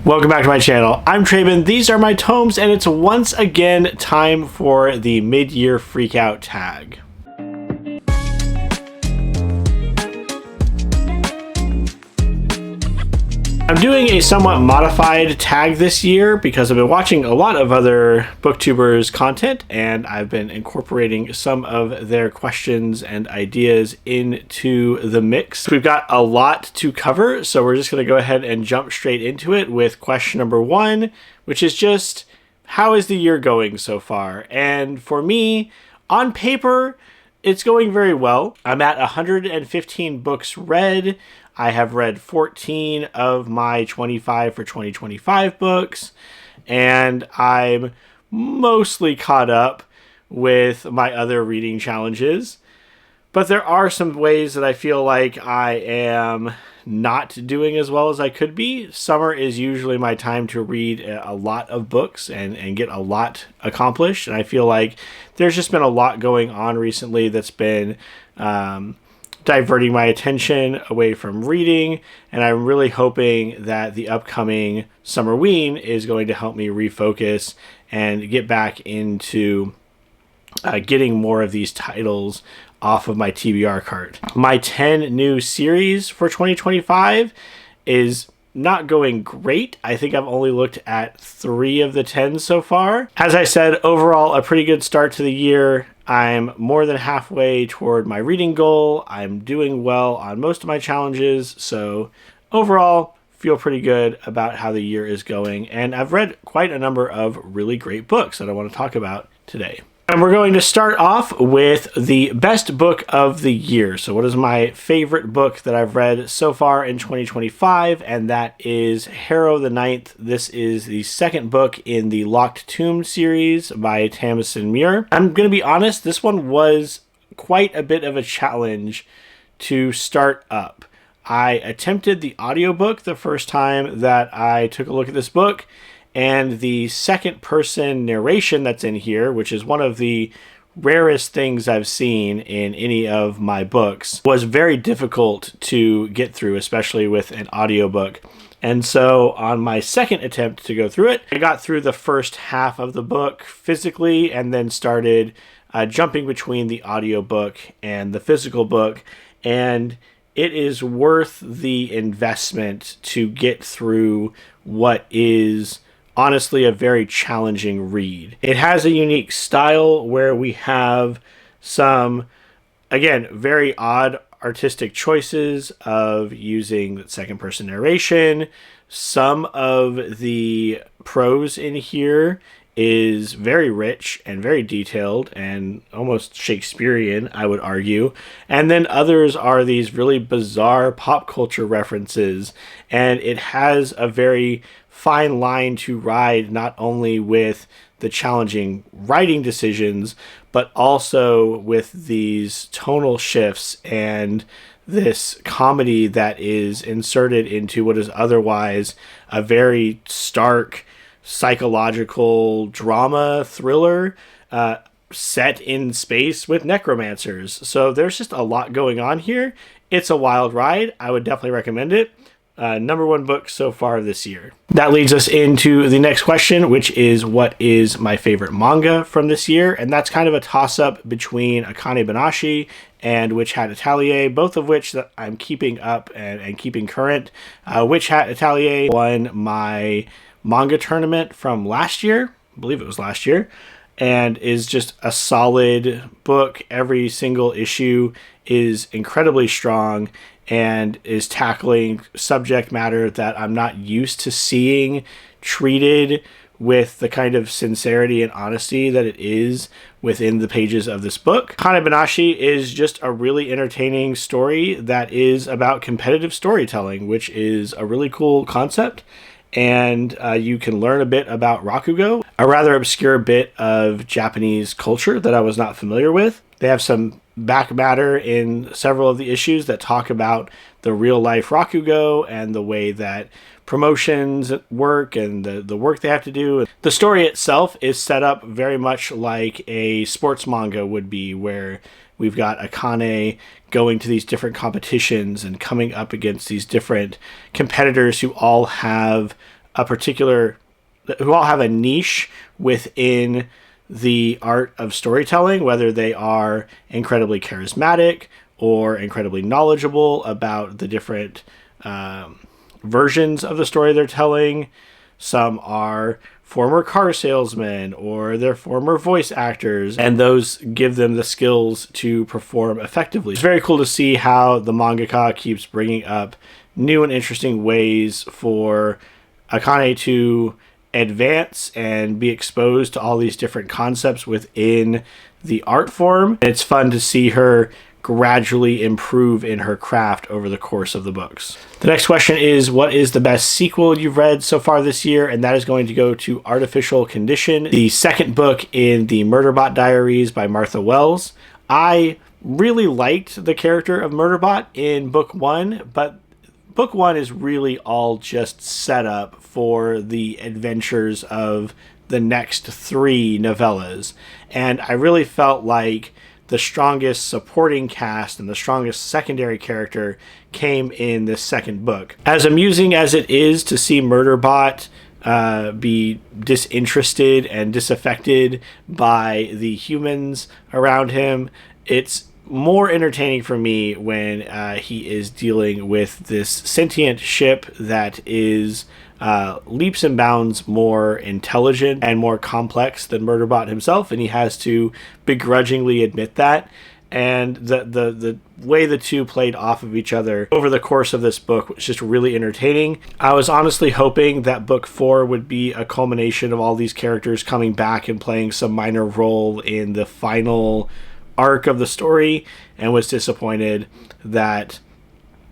Welcome back to my channel. I'm Traben, these are my tomes, and it's once again time for the mid-year freakout tag. I'm doing a somewhat modified tag this year because I've been watching a lot of other booktubers' content and I've been incorporating some of their questions and ideas into the mix. We've got a lot to cover, so we're just going to go ahead and jump straight into it with question number 1, which is just, how is the year going so far? And for me, on paper, it's going very well. I'm at 115 books read. I have read 14 of my 25 for 2025 books, and I'm mostly caught up with my other reading challenges. But there are some ways that I feel like I am not doing as well as I could be. Summer is usually my time to read a lot of books and get a lot accomplished, and I feel like there's just been a lot going on recently that's been diverting my attention away from reading, and I'm really hoping that the upcoming Summerween is going to help me refocus and get back into getting more of these titles off of my TBR cart. My 10 new series for 2025 is not going great. I think I've only looked at 3 of the 10 so far. As I said, overall, a pretty good start to the year. I'm more than halfway toward my reading goal. I'm doing well on most of my challenges. So overall, feel pretty good about how the year is going. And I've read quite a number of really great books that I want to talk about today. And we're going to start off with the best book of the year. So what is my favorite book that I've read so far in 2025? And that is Harrow the Ninth. This is the second book in the Locked Tomb series by Tamsin Muir. I'm going to be honest, this one was quite a bit of a challenge to start up. I attempted the audiobook the first time that I took a look at this book, and the second person narration that's in here, which is one of the rarest things I've seen in any of my books, was very difficult to get through, especially with an audiobook. And so on my second attempt to go through it, I got through the first half of the book physically and then started jumping between the audiobook and the physical book. And it is worth the investment to get through what is honestly a very challenging read. It has a unique style where we have some, again, very odd artistic choices of using second person narration. Some of the prose in here is very rich and very detailed and almost Shakespearean, I would argue. And then others are these really bizarre pop culture references, and it has a very fine line to ride, not only with the challenging writing decisions, but also with these tonal shifts and this comedy that is inserted into what is otherwise a very stark psychological drama thriller set in space with necromancers. So there's just a lot going on here. It's a wild ride. I would definitely recommend it. Number 1 book so far this year. That leads us into the next question, which is, what is my favorite manga from this year? And that's kind of a toss-up between Akane Banashi and Witch Hat Atelier, both of which that I'm keeping up and keeping current. Witch Hat Atelier won my manga tournament from last year. I believe it was last year. And is just a solid book. Every single issue is incredibly strong and is tackling subject matter that I'm not used to seeing treated with the kind of sincerity and honesty that it is within the pages of this book. Akane Banashi is just a really entertaining story that is about competitive storytelling, which is a really cool concept. And you can learn a bit about Rakugo, a rather obscure bit of Japanese culture that I was not familiar with. They have some back matter in several of the issues that talk about the real life Rakugo and the way that promotions work and the work they have to do. The story itself is set up very much like a sports manga would be, where we've got Akane going to these different competitions and coming up against these different competitors who all have a particular, who all have a niche within the art of storytelling, whether they are incredibly charismatic or incredibly knowledgeable about the different versions of the story they're telling. Some are former car salesmen or they're former voice actors, and those give them the skills to perform effectively. It's very cool to see how the mangaka keeps bringing up new and interesting ways for Akane to advance and be exposed to all these different concepts within the art form. It's fun to see her gradually improve in her craft over the course of the books. The next question is, what is the best sequel you've read so far this year? And that is going to go to Artificial Condition, the second book in the Murderbot Diaries by Martha Wells. I really liked the character of Murderbot in book one, but book one is really all just set up for the adventures of the next three novellas. And I really felt like the strongest supporting cast and the strongest secondary character came in this second book. As amusing as it is to see Murderbot be disinterested and disaffected by the humans around him, it's more entertaining for me when he is dealing with this sentient ship that is leaps and bounds more intelligent and more complex than Murderbot himself, and he has to begrudgingly admit that. And the way the two played off of each other over the course of this book was just really entertaining. I was honestly hoping that book 4 would be a culmination of all these characters coming back and playing some minor role in the final arc of the story, and was disappointed that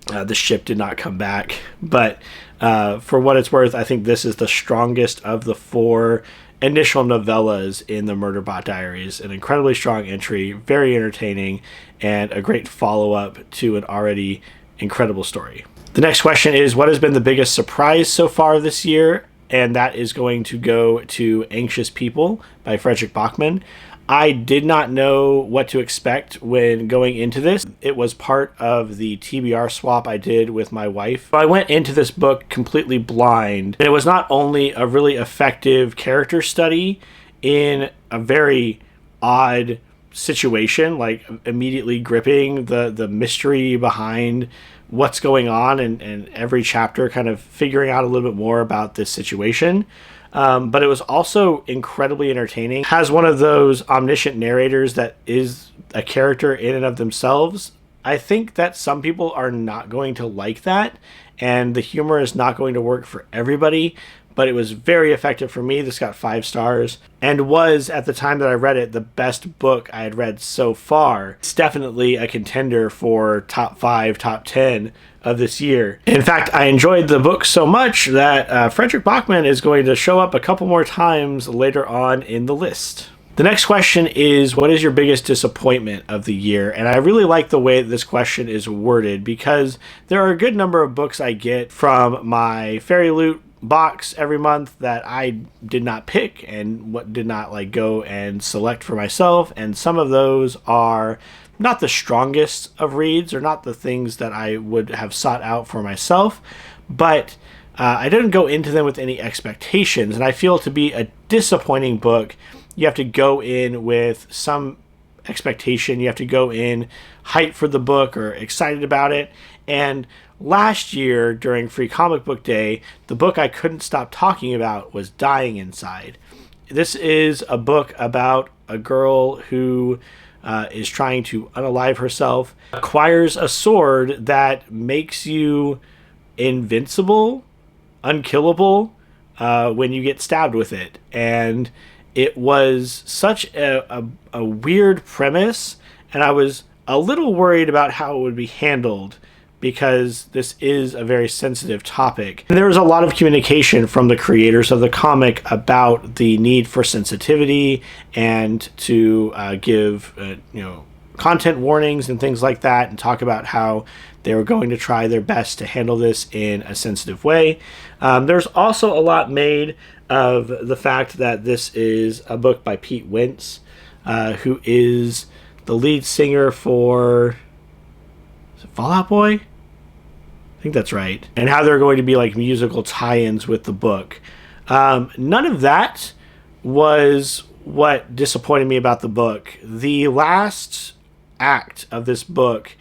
the ship did not come back. But for what it's worth, I think this is the strongest of the 4 initial novellas in the Murderbot Diaries. An incredibly strong entry, very entertaining, and a great follow-up to an already incredible story. The next question is, what has been the biggest surprise so far this year? And that is going to go to Anxious People by Frederick Bachman. I did not know what to expect when going into this. It was part of the TBR swap I did with my wife. I went into this book completely blind. It was not only a really effective character study in a very odd situation, like immediately gripping the mystery behind what's going on, and every chapter kind of figuring out a little bit more about this situation. But it was also incredibly entertaining. It has one of those omniscient narrators that is a character in and of themselves. I think that some people are not going to like that, and the humor is not going to work for everybody, but it was very effective for me. This got 5 stars and was, at the time that I read it, the best book I had read so far. It's definitely a contender for top 5, top 10 of this year. In fact, I enjoyed the book so much that Frederick Bachman is going to show up a couple more times later on in the list. The next question is, what is your biggest disappointment of the year? And I really like the way that this question is worded, because there are a good number of books I get from my Fairy Loot box every month that I did not pick and what did not go and select for myself, and some of those are not the strongest of reads, or not the things that I would have sought out for myself, but I didn't go into them with any expectations. And I feel to be a disappointing book, you have to go in with some expectation. You have to go in hyped for the book or excited about it. And last year during Free Comic Book Day, the book I couldn't stop talking about was Dying Inside. This is a book about a girl who is trying to unalive herself, acquires a sword that makes you invincible, unkillable, when you get stabbed with it. And it was such a weird premise, and I was a little worried about how it would be handled, because this is a very sensitive topic. And there was a lot of communication from the creators of the comic about the need for sensitivity and to give content warnings and things like that, and talk about how they were going to try their best to handle this in a sensitive way. There's also a lot made of the fact that this is a book by Pete Wentz, who is the lead singer for Fall Out Boy? I think that's right. And how there are going to be like musical tie-ins with the book. None of that was what disappointed me about the book. The last act of this book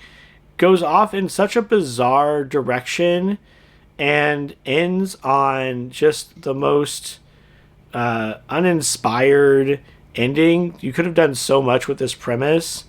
goes off in such a bizarre direction and ends on just the most uninspired ending. You could have done so much with this premise,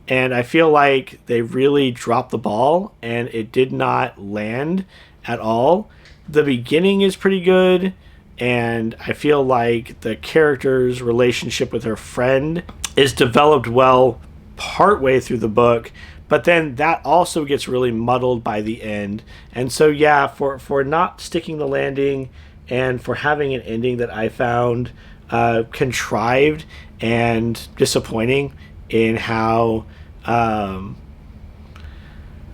and I feel like they really dropped the ball and it did not land at all. The beginning is pretty good, and I feel like the character's relationship with her friend is developed well partway through the book, but then that also gets really muddled by the end. And so yeah, for not sticking the landing and for having an ending that I found contrived and disappointing in how I'm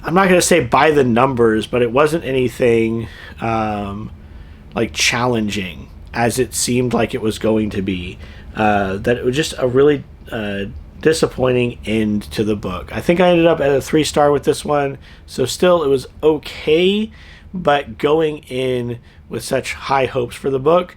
not going to say by the numbers, but it wasn't anything like challenging as it seemed like it was going to be. That it was just a really disappointing end to the book. I think I ended up at a 3-star with this one, so still it was okay, but going in with such high hopes for the book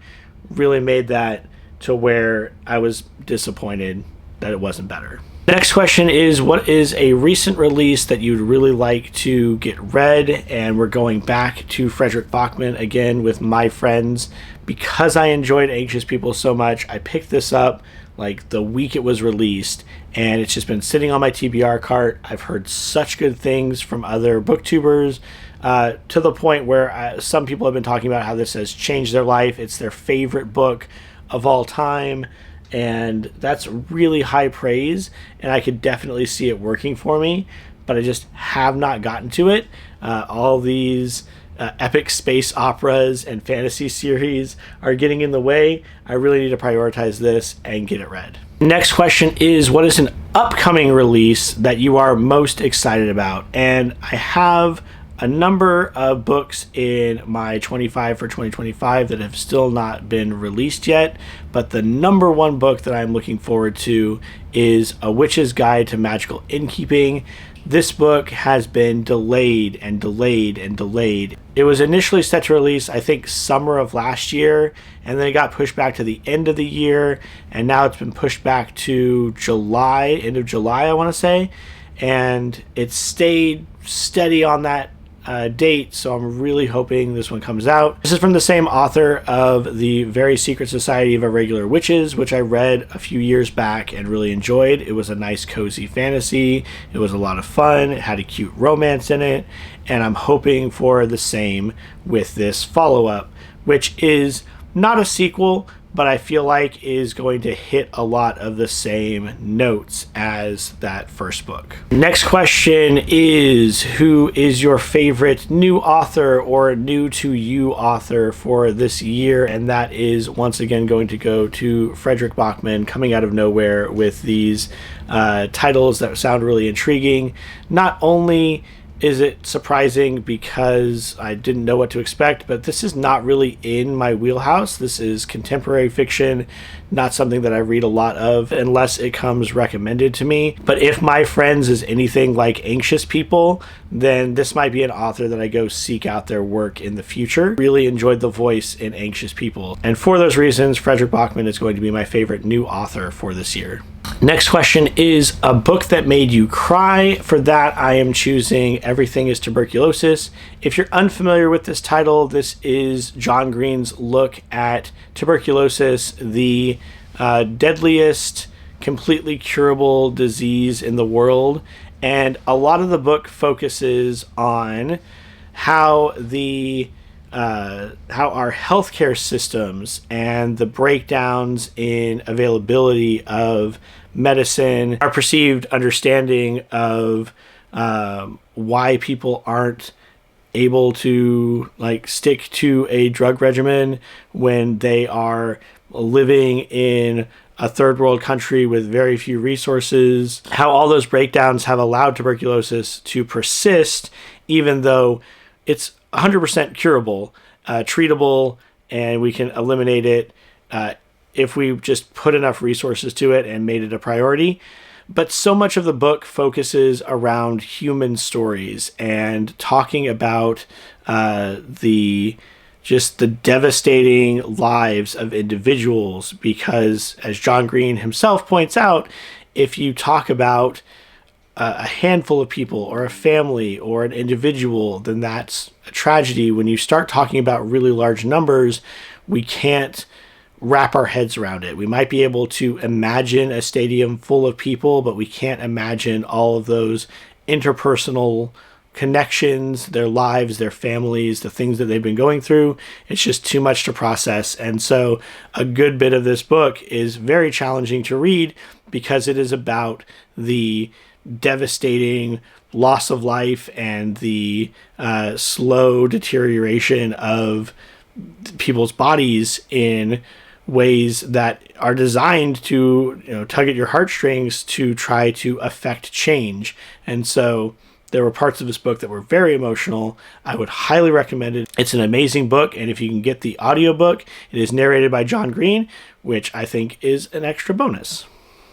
really made that to where I was disappointed that it wasn't better. Next question is, what is a recent release that you'd really like to get read? And we're going back to Frederick Bachman again with My Friends. Because I enjoyed Anxious People so much, I picked this up like the week it was released, and it's just been sitting on my TBR cart. I've heard such good things from other booktubers, to the point where some people have been talking about how this has changed their life. It's their favorite book of all time, and that's really high praise, and I could definitely see it working for me, but I just have not gotten to it. All these epic space operas and fantasy series are getting in the way. I really need to prioritize this and get it read. Next question is, what is an upcoming release that you are most excited about? And I have a number of books in my 25 for 2025 that have still not been released yet, but the number one book that I'm looking forward to is A Witch's Guide to Magical Innkeeping. This book has been delayed and delayed and delayed. It was initially set to release, I think, summer of last year, and then it got pushed back to the end of the year, and now it's been pushed back to July, end of July, I want to say, and it stayed steady on that date, so I'm really hoping this one comes out. This is from the same author of The Very Secret Society of Irregular Witches, which I read a few years back and really enjoyed. It was a nice cozy fantasy. It was a lot of fun. It had a cute romance in it, and I'm hoping for the same with this follow-up, which is not a sequel, but I feel like is going to hit a lot of the same notes as that first book. Next question is, who is your favorite new author or new to you author for this year? And that is once again going to go to Frederick Bachman, coming out of nowhere with these titles that sound really intriguing. Not only is it surprising because I didn't know what to expect, but this is not really in my wheelhouse. This is contemporary fiction, not something that I read a lot of unless it comes recommended to me. But if My Friends is anything like Anxious People, then this might be an author that I go seek out their work in the future. Really enjoyed the voice in Anxious People. And for those reasons, Frederick Bachman is going to be my favorite new author for this year. Next question is a book that made you cry. For that, I am choosing Everything is Tuberculosis. If you're unfamiliar with this title, this is John Green's look at tuberculosis, the deadliest, completely curable disease in the world. And a lot of the book focuses on how our healthcare systems and the breakdowns in availability of medicine, our perceived understanding of why people aren't able to stick to a drug regimen when they are living in a third world country with very few resources, how all those breakdowns have allowed tuberculosis to persist even though it's 100% curable, treatable, and we can eliminate it if we just put enough resources to it and made it a priority. But so much of the book focuses around human stories and talking about the devastating lives of individuals, because as John Green himself points out, if you talk about a handful of people or a family or an individual, then that's a tragedy. When you start talking about really large numbers, we can't wrap our heads around it. We might be able to imagine a stadium full of people, but we can't imagine all of those interpersonal connections, their lives, their families, the things that they've been going through. It's just too much to process. And so a good bit of this book is very challenging to read because it is about the devastating loss of life and the slow deterioration of people's bodies in ways that are designed to, tug at your heartstrings to try to affect change. And so there were parts of this book that were very emotional. I would highly recommend it. It's an amazing book, and if you can get the audiobook, it is narrated by John Green, which I think is an extra bonus.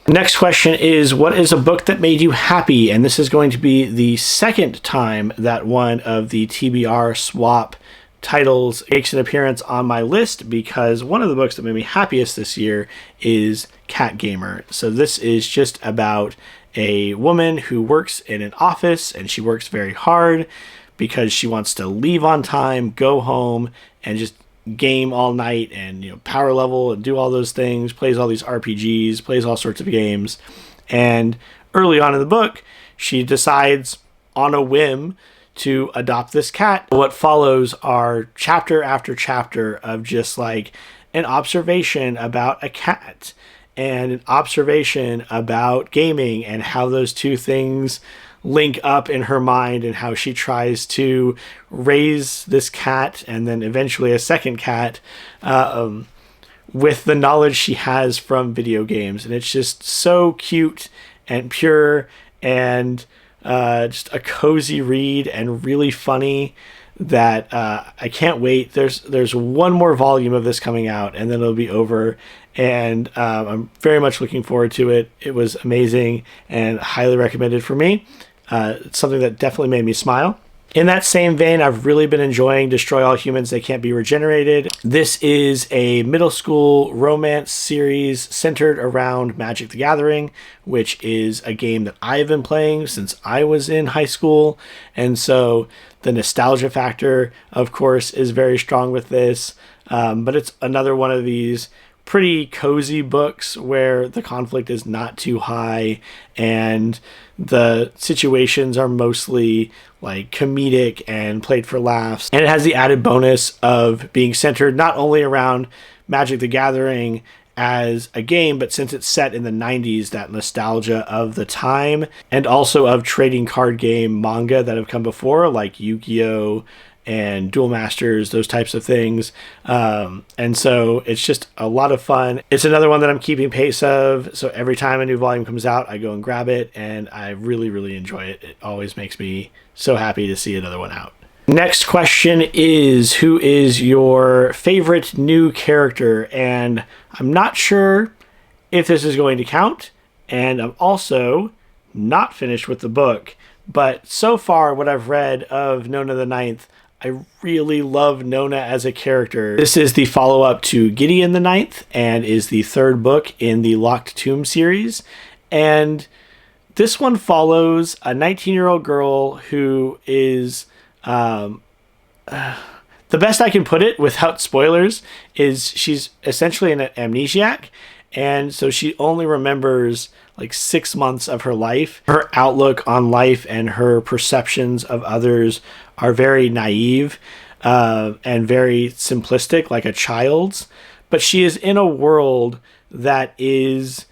Next question is, what is a book that made you happy? And this is going to be the second time that one of the TBR swap titles makes an appearance on my list, because one of the books that made me happiest this year is Cat Gamer. So this is just about a woman who works in an office, and she works very hard because she wants to leave on time, go home, and just game all night and power level and do all those things, plays all these RPGs, plays all sorts of games. And early on in the book, she decides on a whim to adopt this cat. What follows are chapter after chapter of just like an observation about a cat and an observation about gaming and how those two things link up in her mind, and how she tries to raise this cat and then eventually a second cat with the knowledge she has from video games. And it's just so cute and pure and just a cozy read and really funny that I can't wait. There's one more volume of this coming out, and then it'll be over. And I'm very much looking forward to it. It was amazing and highly recommended for me. It's something that definitely made me smile. In that same vein, I've really been enjoying Destroy All Humans, They Can't Be Regenerated. This is a middle school romance series centered around Magic the Gathering, which is a game that I've been playing since I was in high school. And so the nostalgia factor, of course, is very strong with this. But it's another one of these pretty cozy books where the conflict is not too high and the situations are mostly like comedic and played for laughs. And it has the added bonus of being centered not only around Magic the Gathering as a game, but since it's set in the 90s, that nostalgia of the time, and also of trading card game manga that have come before, like Yu-Gi-Oh! And Duel Masters, those types of things. And so it's just a lot of fun. It's another one that I'm keeping pace of. So every time a new volume comes out, I go and grab it, and I really, really enjoy it. It always makes me so happy to see another one out. Next question is, who is your favorite new character? And I'm not sure if this is going to count. And I'm also not finished with the book. But so far, what I've read of Nona the Ninth, I really love Nona as a character. This is the follow-up to Gideon the Ninth and is the third book in the Locked Tomb series. And this one follows a 19-year-old girl who is, the best I can put it without spoilers, is she's essentially an amnesiac. And so she only remembers like 6 months of her life. Her outlook on life and her perceptions of others are very naive and very simplistic, like a child's. But she is in a world that is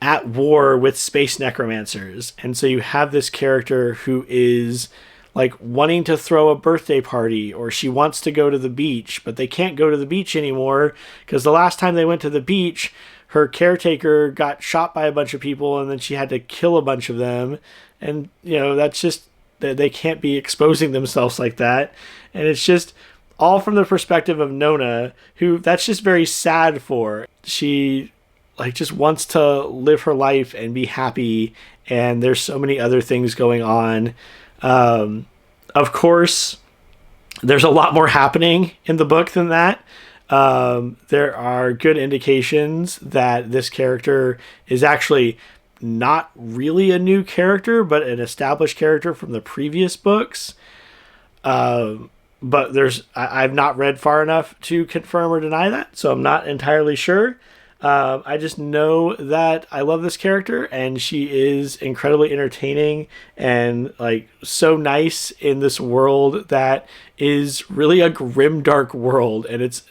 at war with space necromancers. And so you have this character who is like wanting to throw a birthday party, or she wants to go to the beach, but they can't go to the beach anymore because the last time they went to the beach, her caretaker got shot by a bunch of people and then she had to kill a bunch of them. And, that's just, they can't be exposing themselves like that. And it's just all from the perspective of Nona, who that's just very sad for. She like just wants to live her life and be happy, and there's so many other things going on. Of course, there's a lot more happening in the book than that. There are good indications that this character is actually not really a new character, but an established character from the previous books. But I've not read far enough to confirm or deny that, so I'm not entirely sure. I just know that I love this character, and she is incredibly entertaining and like so nice in this world that is really a grim, dark world. And it's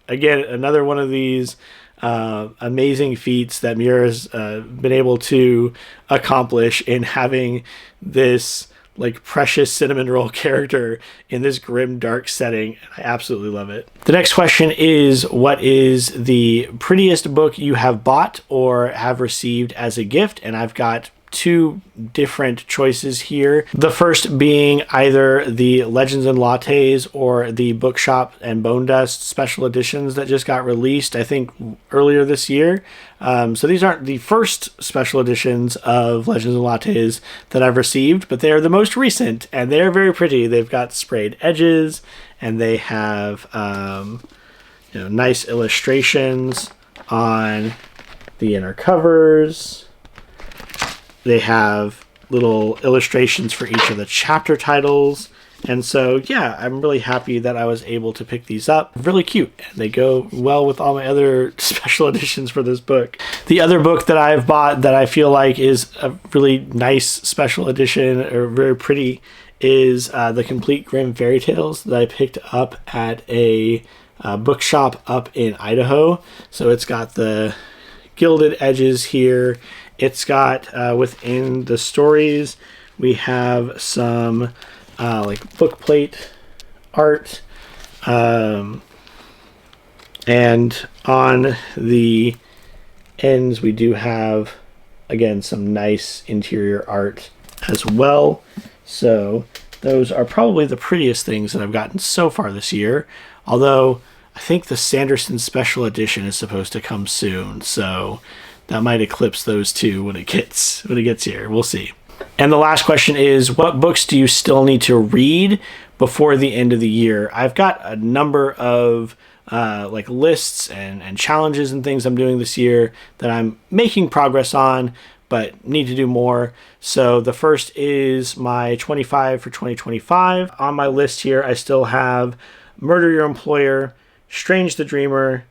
again another one of these amazing feats that Miura's been able to accomplish in having this like precious cinnamon roll character in this grim, dark setting. I absolutely love it. The next question is, what is the prettiest book you have bought or have received as a gift? And I've got two different choices here. The first being either the Legends and Lattes or the Bookshop and Bone Dust special editions that just got released, I think, earlier this year. So these aren't the first special editions of Legends and Lattes that I've received, but they are the most recent, and they are very pretty. They've got sprayed edges, and they have nice illustrations on the inner covers. They have little illustrations for each of the chapter titles. And so, yeah, I'm really happy that I was able to pick these up. Really cute. And they go well with all my other special editions for this book. The other book that I've bought that I feel like is a really nice special edition, or very pretty, is the Complete Grimm Fairy Tales that I picked up at a bookshop up in Idaho. So it's got the gilded edges here. It's got, within the stories, we have some like book plate art. And on the ends, we do have, again, some nice interior art as well. So those are probably the prettiest things that I've gotten so far this year. Although I think the Sanderson Special Edition is supposed to come soon. So that might eclipse those two when it gets here. We'll see. And the last question is, what books do you still need to read before the end of the year? I've got a number of like lists and challenges and things I'm doing this year that I'm making progress on, but need to do more. So the first is my 25 for 2025. On my list here, I still have Murder Your Employer, Strange the Dreamer,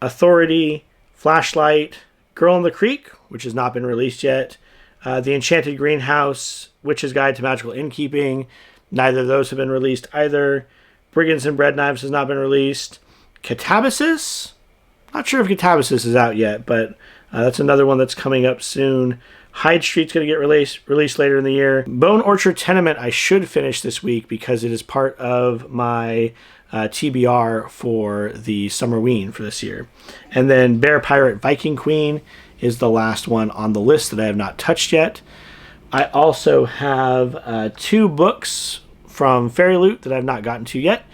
Authority, Flashlight, Girl in the Creek, which has not been released yet, The Enchanted Greenhouse, Witch's Guide to Magical Innkeeping. Neither of those have been released either. Brigands and Bread Knives has not been released. Catabasis? Not sure if Catabasis is out yet, but that's another one that's coming up soon. Hyde Street's going to get released later in the year. Bone Orchard Tenement I should finish this week because it is part of my TBR for the Summerween for this year. And then Bear Pirate Viking Queen is the last one on the list that I have not touched yet. I also have 2 books from Fairy Loot that I've not gotten to yet.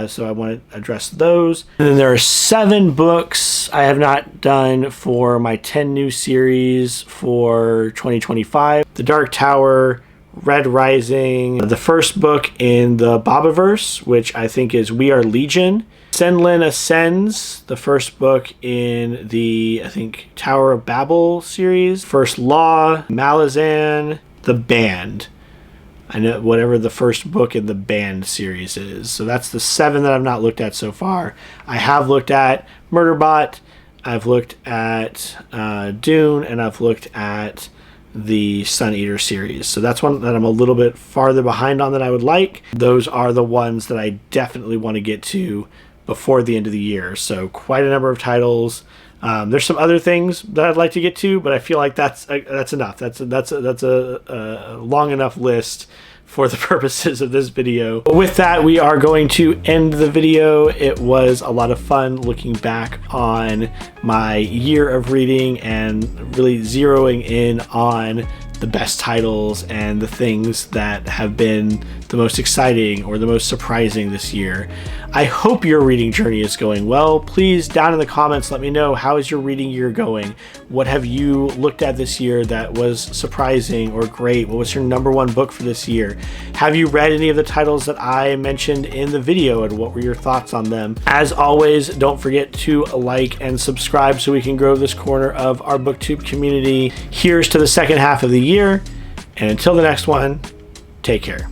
So I want to address those. And then there are 7 books I have not done for my 10 new series for 2025. The Dark Tower, Red Rising, the first book in the Bobaverse, which I think is We Are Legion. Senlin Ascends, the first book in the, I think, Tower of Babel series. First Law, Malazan, The Band. I know whatever the first book in the Band series is. So that's the 7 that I've not looked at so far. I have looked at Murderbot, I've looked at Dune, and I've looked at the Sun Eater series. So that's one that I'm a little bit farther behind on than I would like. Those are the ones that I definitely want to get to before the end of the year. So quite a number of titles. There's some other things that I'd like to get to, but I feel like that's enough. That's a long enough list for the purposes of this video. But with that, we are going to end the video. It was a lot of fun looking back on my year of reading and really zeroing in on the best titles and the things that have been the most exciting or the most surprising this year. I hope your reading journey is going well. Please, down in the comments, let me know, how is your reading year going? What have you looked at this year that was surprising or great? What was your number one book for this year? Have you read any of the titles that I mentioned in the video, and what were your thoughts on them? As always, don't forget to like and subscribe so we can grow this corner of our BookTube community. Here's to the second half of the year, and until the next one, take care.